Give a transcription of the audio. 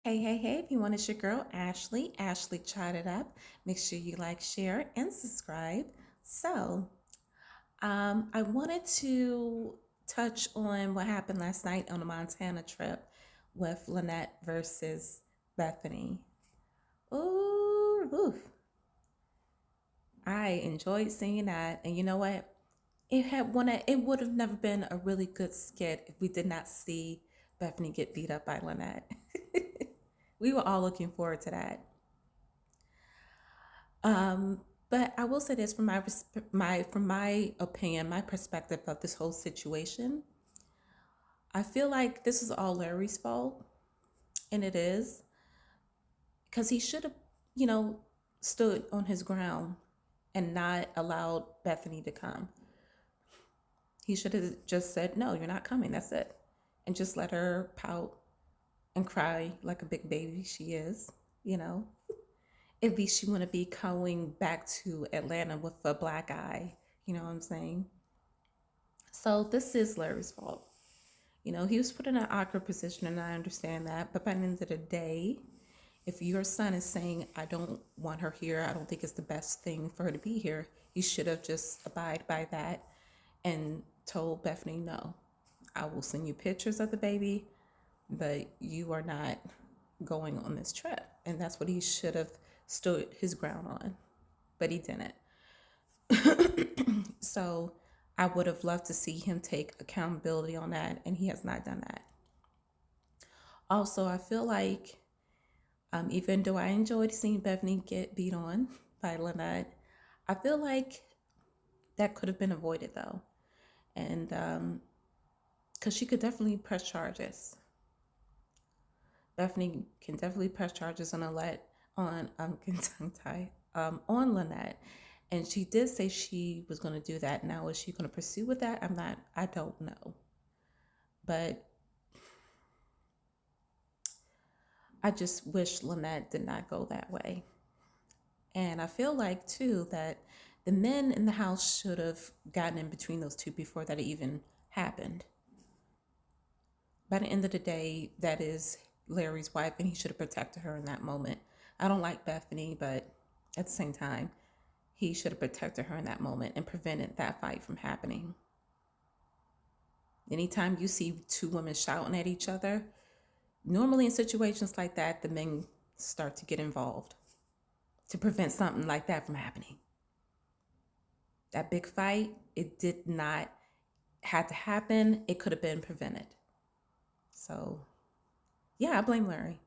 Hey, hey, hey, everyone, it's your girl Ashley. Ashley Chat It Up. Make sure you like, share, and subscribe. I wanted to touch on what happened last night on the Montana trip with Lynette versus Bethany. Ooh, oof. I enjoyed seeing that. And you know what? It would have never been a really good skit if we did not see Bethany get beat up by Lynette. We were all looking forward to that. Um, but I will say this from my opinion, my perspective of this whole situation. I feel like this is all Larry's fault, and it is because he should have, you know, stood on his ground and not allowed Bethany to come. He should have just said, "No, you're not coming. That's it," and just let her pout and cry like a big baby she is. You know, at least she want to be going back to Atlanta with a black eye. You know what I'm saying? So this is Larry's fault. You know, he was put in an awkward position, and I understand that. But by the end of the day, if your son is saying, I don't want her here, I don't think it's the best thing for her to be here, you should have just abide by that and told Bethany, no, I will send you pictures of the baby, but you are not going on this trip. And that's what he should have stood his ground on. But he didn't. So I would have loved to see him take accountability on that, and he has not done that. Also, I feel like even though I enjoyed seeing Bethany get beat on by Lynette, I feel like that could have been avoided though, and because she could definitely press charges. Bethany can definitely press charges on Lynette on Lynette, and she did say she was going to do that. Now, is she going to pursue with that? I'm not. I don't know, but I just wish Lynette did not go that way. And I feel like too that the men in the house should have gotten in between those two before that even happened. By the end of the day, that is Larry's wife, and he should have protected her in that moment. I don't like Bethany, but at the same time, he should have protected her in that moment and prevented that fight from happening. Anytime you see two women shouting at each other, normally in situations like that, the men start to get involved to prevent something like that from happening. That big fight, it did not had to happen. It could have been prevented. So, yeah, I blame Larry.